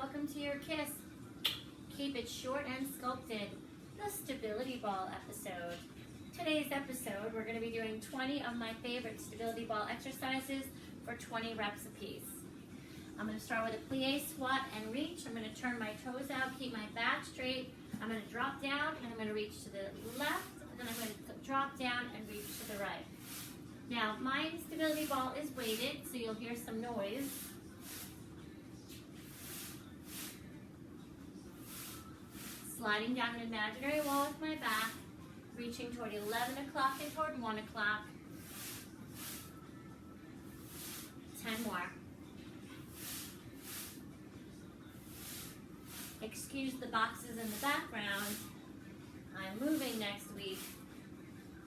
welcome to your KISS. Keep it short and sculpted, the stability ball episode. Today's episode, we're going to be doing 20 of my favorite stability ball exercises for 20 reps apiece. I'm going to start with a plie, squat, and reach. I'm going to turn my toes out, keep my back straight. I'm going to drop down, and I'm going to reach to the left, and then I'm going to drop down and reach to the right. Now, my stability ball is weighted, so you'll hear some noise. Sliding down an imaginary wall with my back, reaching toward 11 o'clock and toward 1 o'clock. 10 more. Excuse the boxes in the background. I'm moving next week.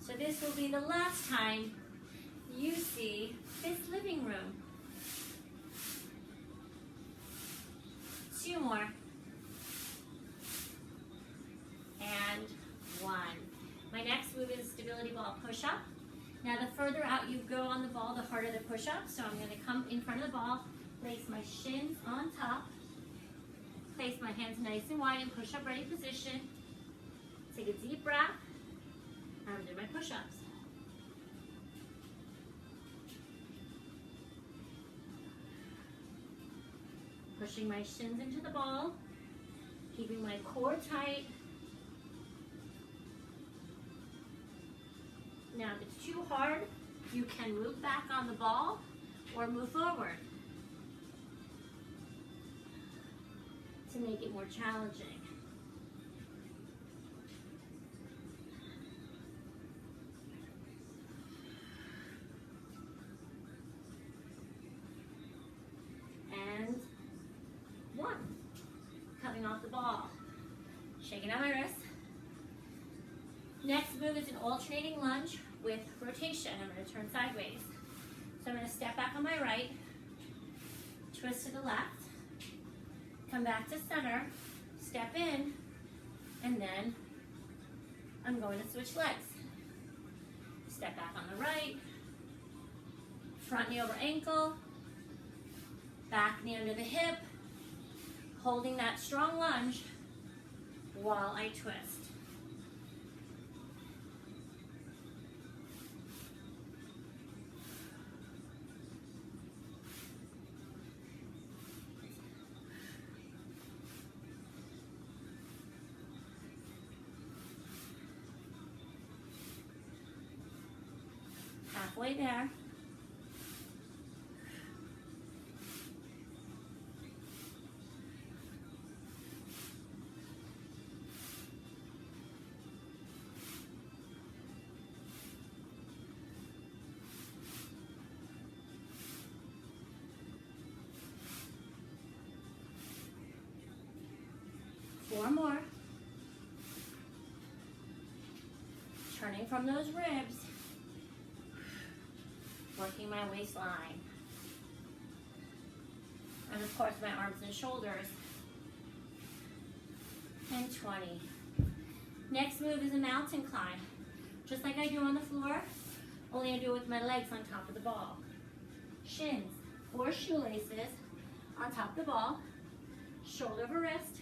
So this will be the last time you see this living room. 2 more. And 1. My next move is stability ball push-up. Now the further out you go on the ball, the harder the push-up. So I'm going to come in front of the ball, place my shins on top, place my hands nice and wide in push-up ready position. Take a deep breath. I'm doing my push-ups. Pushing my shins into the ball, keeping my core tight. Now, if it's too hard, you can move back on the ball or move forward to make it more challenging. And 1. Coming off the ball. Shaking out my wrist. Next move is an alternating lunge with rotation. I'm going to turn sideways. So I'm going to step back on my right, twist to the left, come back to center, step in, and then I'm going to switch legs. Step back on the right, front knee over ankle, back knee under the hip, holding that strong lunge while I twist. Halfway there. Four more. Turning from those ribs. Working my waistline. And of course my arms and shoulders. And 20. Next move is a mountain climb. Just like I do on the floor, only I do it with my legs on top of the ball. Shins or shoelaces on top of the ball. Shoulder over wrist.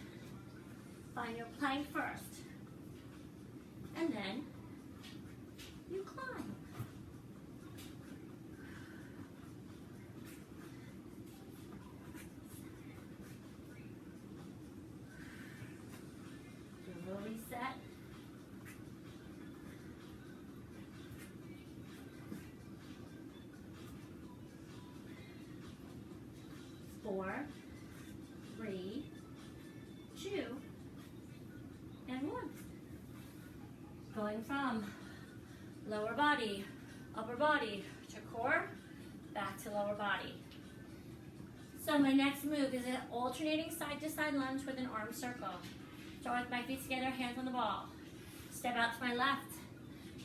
Find your plank first. And then you climb. Reset. 4, 3, 2, and 1. Going from lower body, upper body to core, back to lower body. So my next move is an alternating side to side lunge with an arm circle. Start with my feet together, hands on the ball. Step out to my left,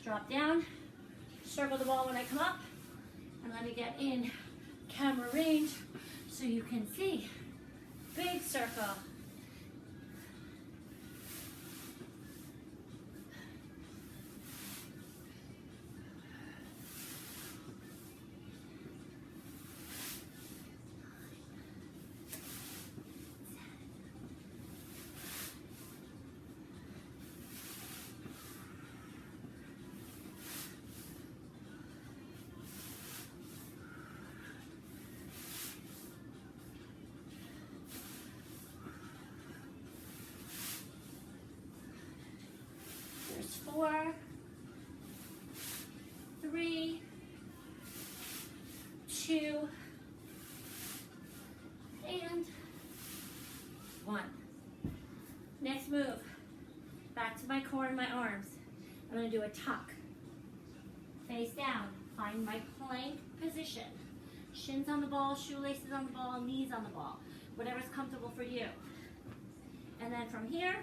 drop down, circle the ball when I come up, and let me get in camera range so you can see. Big circle. 4, 3, 2, and 1. Next move, back to my core and my arms. I'm going to do a tuck. Face down, find my plank position. Shins on the ball, shoelaces on the ball, knees on the ball. Whatever's comfortable for you. And then from here,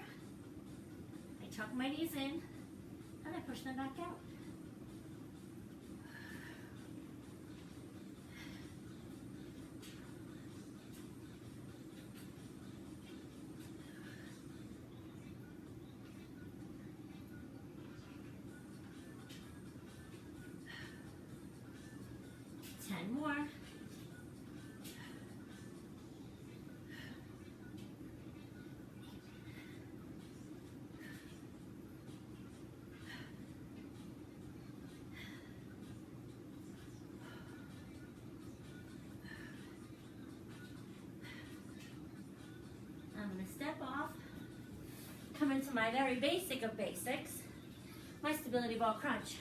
I tuck my knees in and I push them back out. More. I'm going to step off, come into my very basic of basics, my stability ball crunch,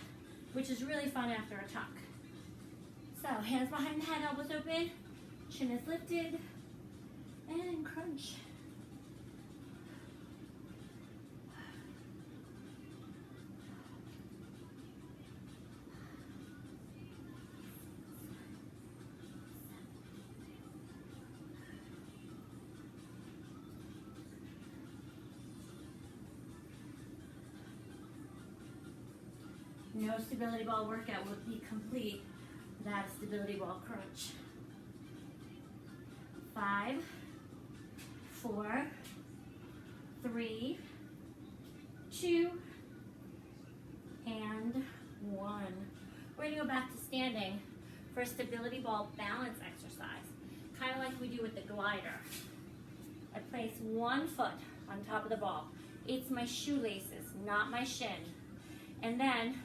which is really fun after a tuck. So, hands behind the head, elbows open, chin is lifted, and crunch. No stability ball workout will be complete without a stability ball crunch. 5, 4, 3, 2, and 1. We're going to go back to standing for a stability ball balance exercise, kind of like we do with the glider. I place one foot on top of the ball. It's my shoelaces, not my shin. And then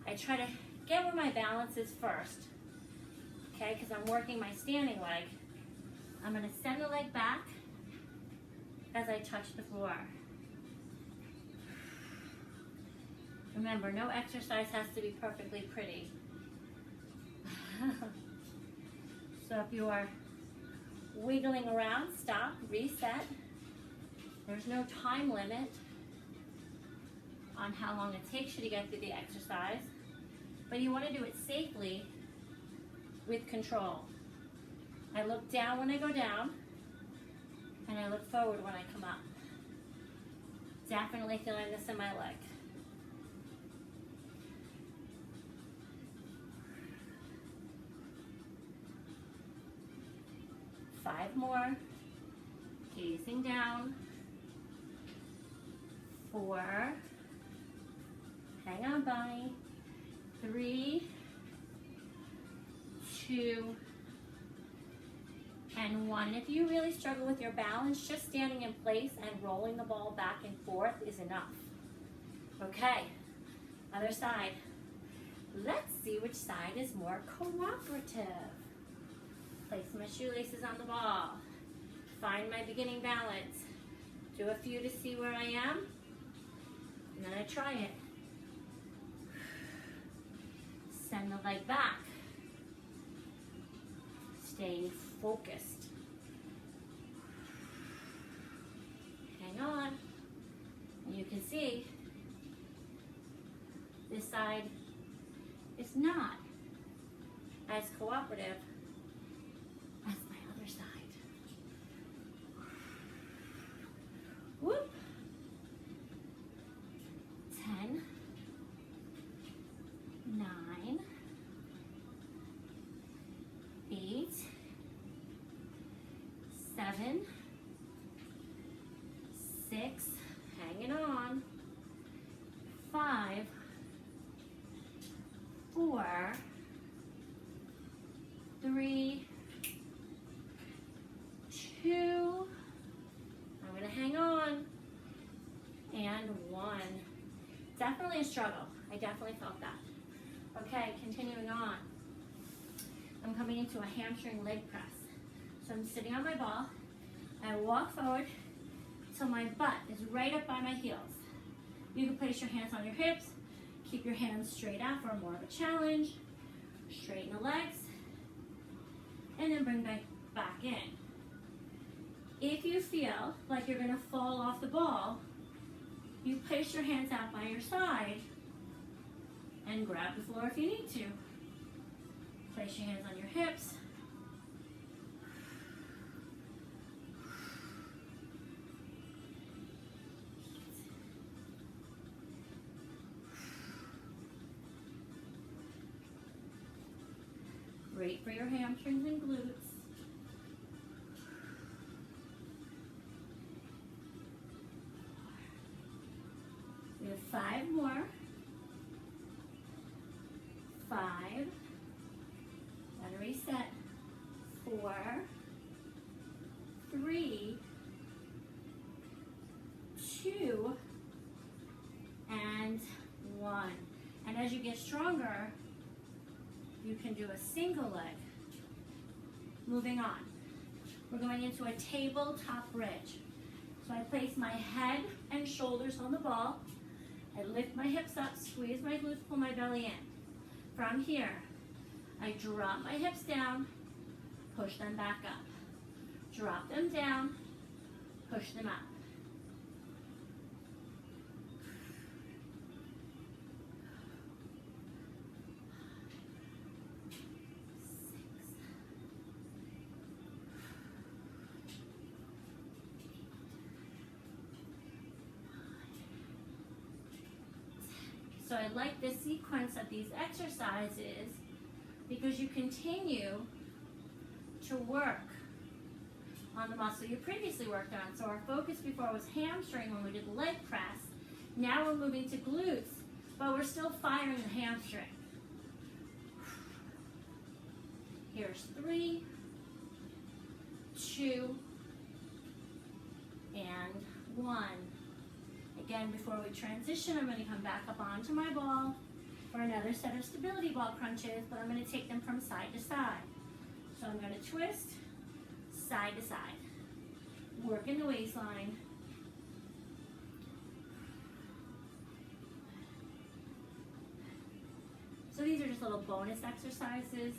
I try to get where my balance is first, okay, because I'm working my standing leg. I'm going to send the leg back as I touch the floor. Remember, no exercise has to be perfectly pretty. So if you are wiggling around, stop, reset. There's no time limit on how long it takes you to get through the exercise, but you want to do it safely with control. I look down when I go down, and I look forward when I come up. Definitely feeling this in my leg. Five more. Gazing down. 4. Hang on, Bonnie. 3, 2, and 1. If you really struggle with your balance, just standing in place and rolling the ball back and forth is enough. Okay, other side. Let's see which side is more cooperative. Place my shoelaces on the ball. Find my beginning balance. Do a few to see where I am, and then I try it. Send the leg back. Staying focused. Hang on. And you can see this side is not as cooperative as my other side. Whoop. 10, 9, 8, 7, 6, hanging on, 5, 4, 3, 2, I'm going to hang on, and 1. Definitely a struggle. I definitely felt that. Okay, continuing on. I'm coming into a hamstring leg press. So I'm sitting on my ball. I walk forward till my butt is right up by my heels. You can place your hands on your hips Keep your hands straight out for more of a challenge. Straighten the legs. And then bring back in. If you feel like you're gonna fall off the ball, you place your hands out by your side and grab the floor if you need to. Place your hands on your hips. Great for your hamstrings and glutes. We have 5 more. 5. Then reset. 4, 3, 2, and 1. And as you get stronger, you can do a single leg. Moving on. We're going into a tabletop bridge. So I place my head and shoulders on the ball. I lift my hips up, squeeze my glutes, pull my belly in. From here, I drop my hips down, push them back up. Drop them down, push them up. So I like the sequence of these exercises because you continue to work on the muscle you previously worked on. So our focus before was hamstring when we did the leg press. Now we're moving to glutes, but we're still firing the hamstring. Here's 3, 2, and 1. Again, before we transition, I'm going to come back up onto my ball for another set of stability ball crunches, but I'm going to take them from side to side. So I'm going to twist side to side, work in the waistline. So these are just little bonus exercises.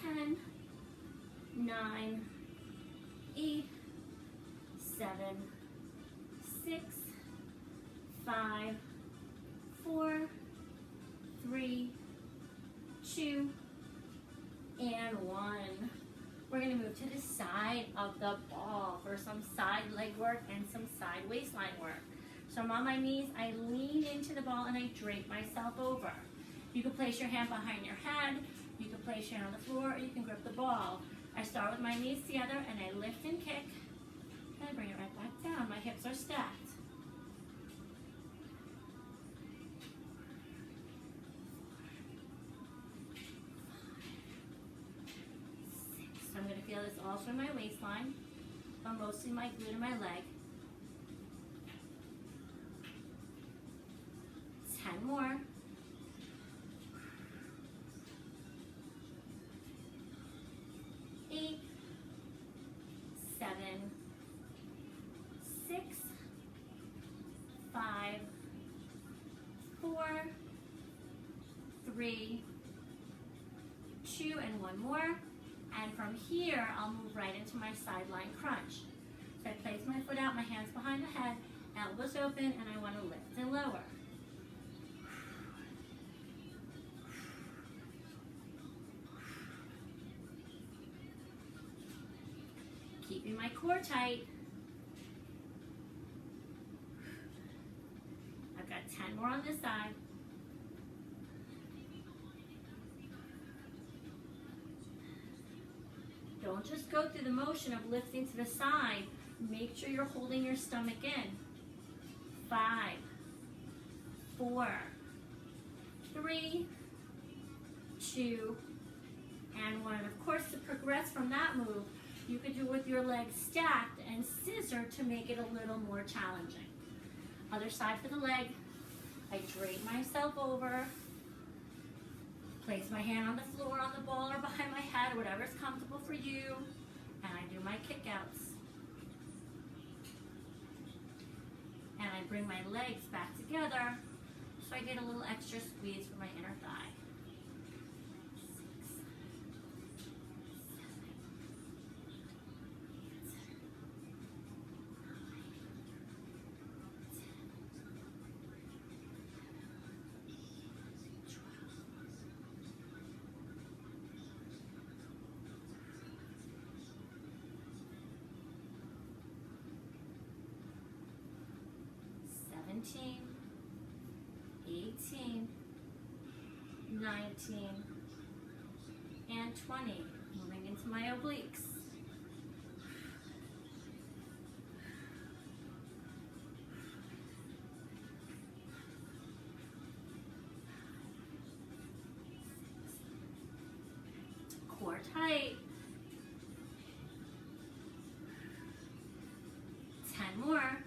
10, 9, 8, 7, 6, 5, 4, 3, 2, and 1. We're going to move to the side of the ball for some side leg work and some side waistline work. So I'm on my knees, I lean into the ball and I drape myself over. You can place your hand behind your head, you can place your hand on the floor, or you can grip the ball. I start with my knees together and I lift and kick. And I bring it right back down. My hips are stacked. 6. So I'm going to feel this also in my waistline, but mostly my glute and my leg. 10 more. 8, 7, 6, 5, 4, 3, 2, and 1 more. And from here, I'll move right into my sideline crunch. So I place my foot out, my hands behind the head, elbows open, and I want to lift and lower. Keeping my core tight. I've got 10 more on this side. Don't just go through the motion of lifting to the side. Make sure you're holding your stomach in. 5, 4, 3, 2, and 1. Of course, to progress from that move, you could do it with your legs stacked and scissor to make it a little more challenging. Other side for the leg. I drape myself over. Place my hand on the floor, on the ball, or behind my head, whatever's comfortable for you. And I do my kickouts. And I bring my legs back together so I get a little extra squeeze for my inner thigh. 6, 7, 17, 18, 19, and 20. Moving into my obliques. Core tight. 10 more.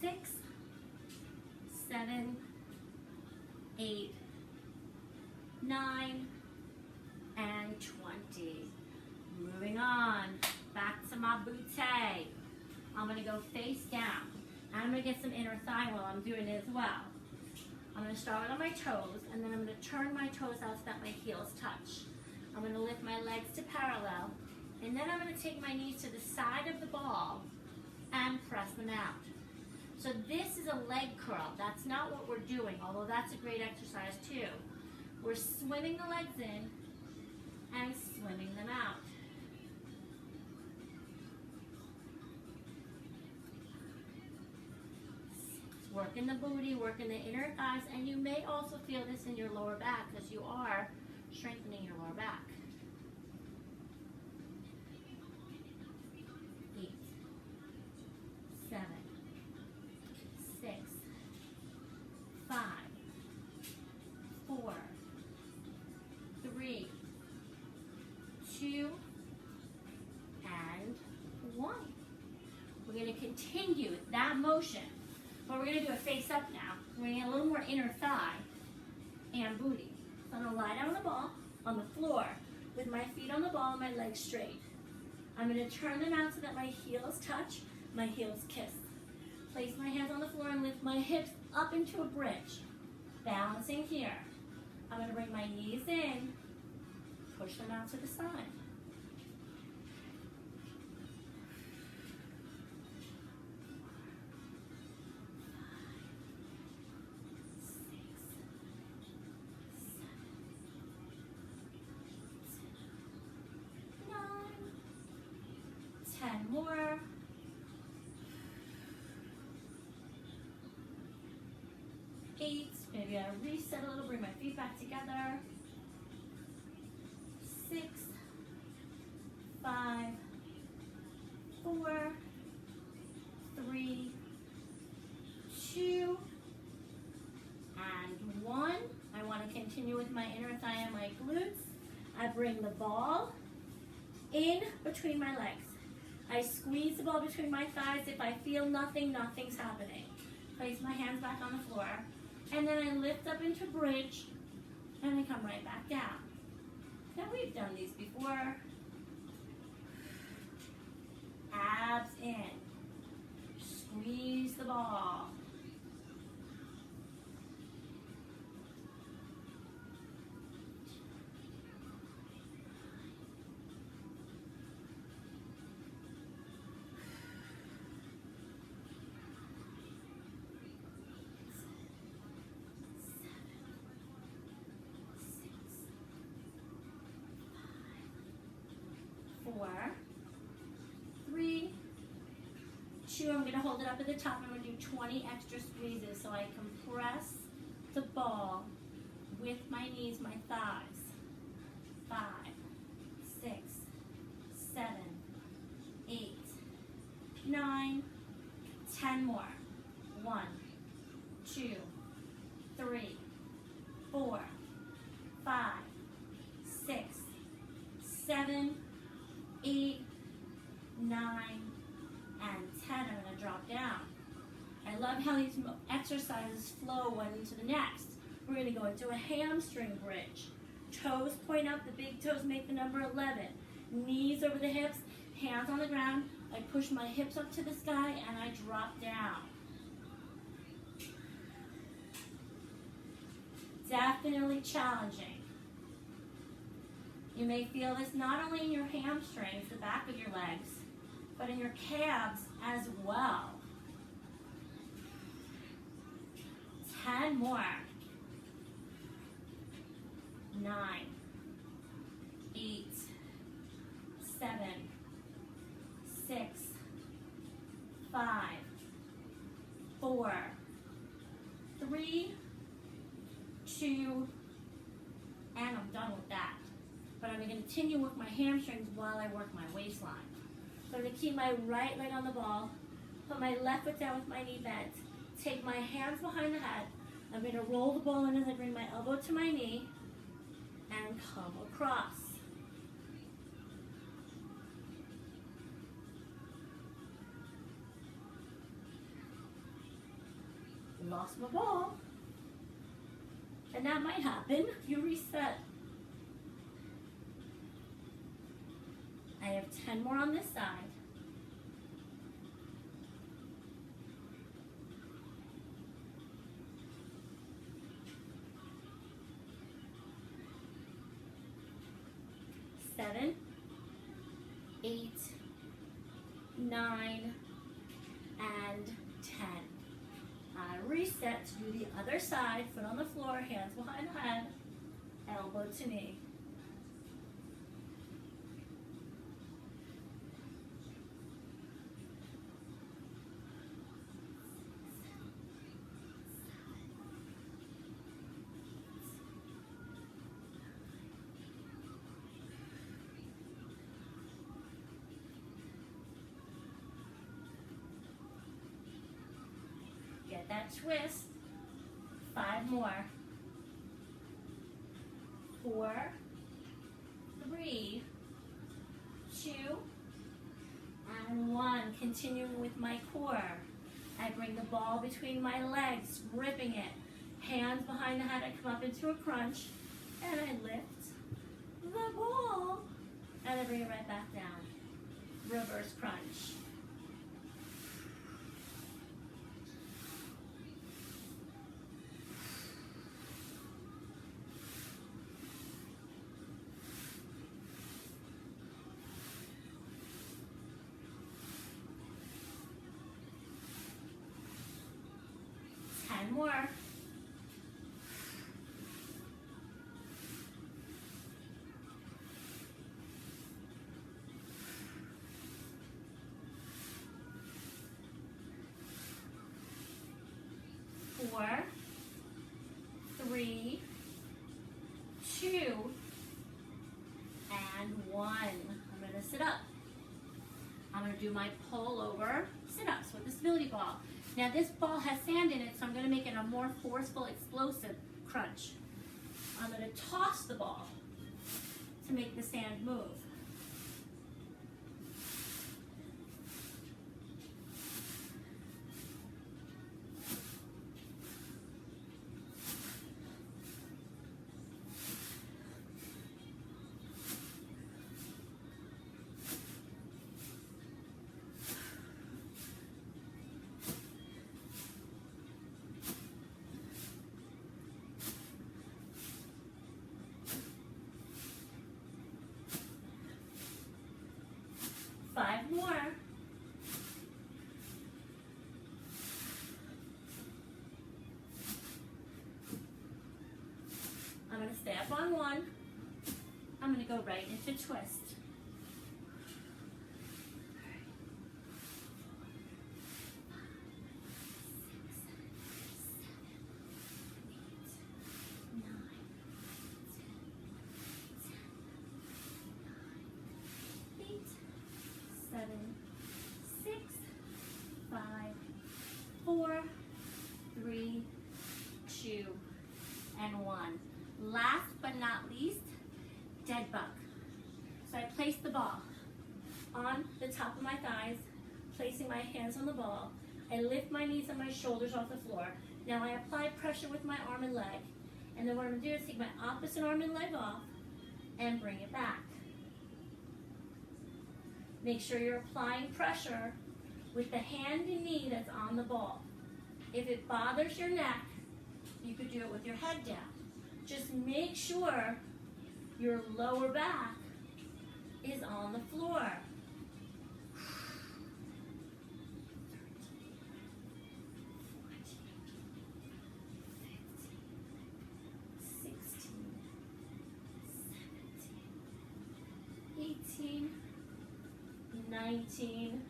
6, 7, 8, 9, and 20. Moving on, back to my bootay. I'm gonna go face down. And I'm gonna get some inner thigh while I'm doing it as well. I'm gonna start on my toes, and then I'm gonna turn my toes out so that my heels touch. I'm gonna lift my legs to parallel, and then I'm gonna take my knees to the side of the ball and press them out. So this is a leg curl. That's not what we're doing, although that's a great exercise too. We're swimming the legs in and swimming them out. Working the booty, working the inner thighs, and you may also feel this in your lower back because you are strengthening your lower back. 8, 7, 6, 5, 4, 3, 2, and 1. We're going to continue that motion, but we're going to do a face up now. We're going to get a little more inner thigh and booty. So I'm going to lie down on the ball, on the floor, with my feet on the ball and my legs straight. I'm going to turn them out so that my heels touch, my heels kiss. Place my hands on the floor and lift my hips up into a bridge. Balancing here. I'm going to bring my knees in, push them out to the side. 10 more. 8, maybe I reset a little, bring my feet back together. 6, 5, 4, 3, 2, and 1. I want to continue with my inner thigh and my glutes. I bring the ball in between my legs. I squeeze the ball between my thighs. If I feel nothing, nothing's happening. Place my hands back on the floor. And then I lift up into bridge, and I come right back down. Now we've done these before. Abs in. Squeeze the ball. Four, 3, 2. I'm going to hold it up at the top. I'm going to do 20 extra squeezes so I compress the ball with my knees, my thighs. 5, 6, 7, 8, 9, 10 more. 1, 2, 3, 4, 5, 6, 7, 8, 9, and 10. I'm going to drop down. I love how these exercises flow one into the next. We're going to go into a hamstring bridge. Toes point up, the big toes make the number 11. Knees over the hips, hands on the ground. I push my hips up to the sky and I drop down. Definitely challenging. You may feel this not only in your hamstrings, the back of your legs, but in your calves as well. 10 more. 9, 8, 7, 6, 5, 4, 3, 2, and I'm done with that. But I'm going to continue with my hamstrings while I work my waistline. So I'm going to keep my right leg on the ball, put my left foot down with my knee bent, take my hands behind the head. I'm going to roll the ball in as I bring my elbow to my knee and come across. Lost my ball. And that might happen. You reset. I have 10 more on this side. Seven, 8, 9, and 10. I reset to do the other side, foot on the floor, hands behind the head, elbow to knee. Get that twist. 5 more. 4, 3, 2, and 1. Continuing with my core. I bring the ball between my legs, gripping it. Hands behind the head, I come up into a crunch, and I lift the ball, and I bring it right back down. Reverse crunch. More. 4, 3, 2, and 1. I'm going to sit up. I'm going to do my pull over sit-ups with the stability ball. Now this ball has sand in it, so I'm going to make it a more forceful, explosive crunch. I'm going to toss the ball to make the sand move. Five more. I'm going to stay up on 1. I'm going to go right into twist. 7, 6, 5, 4, 3, 2, and 1. Last but not least, dead bug. So I place the ball on the top of my thighs, placing my hands on the ball. I lift my knees and my shoulders off the floor. Now I apply pressure with my arm and leg, And then what I'm gonna do is take my opposite arm and leg off and bring it back. Make sure you're applying pressure with the hand and knee that's on the ball. If it bothers your neck, you could do it with your head down. Just make sure your lower back is on the floor. 18, 19,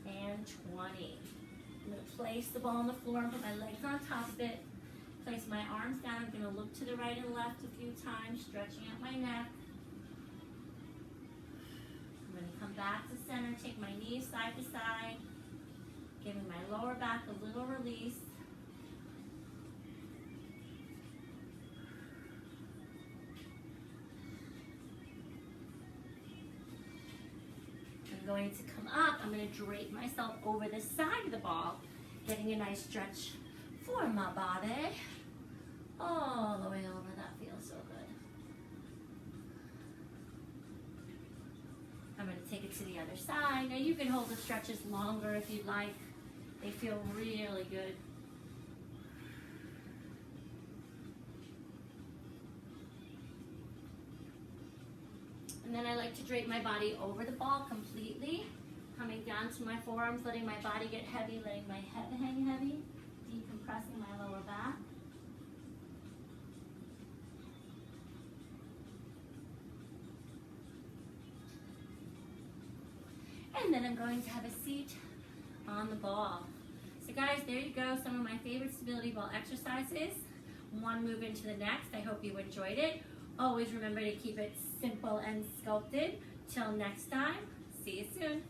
and 20. I'm going to place the ball on the floor and put my legs on top of it. Place my arms down. I'm going to look to the right and left a few times, stretching out my neck. I'm going to come back to center, take my knees side to side, giving my lower back a little release. I'm going to come up. I'm going to drape myself over the side of the ball, getting a nice stretch for my body. All the way over. That feels so good. I'm going to take it to the other side. Now you can hold the stretches longer if you'd like. They feel really good. And then I like to drape my body over the ball completely, coming down to my forearms, letting my body get heavy, letting my head hang heavy, decompressing my lower back. And then I'm going to have a seat on the ball. So guys, there you go, some of my favorite stability ball exercises. One move into the next. I hope you enjoyed it. Always remember to keep it simple and sculpted. Till next time, see you soon.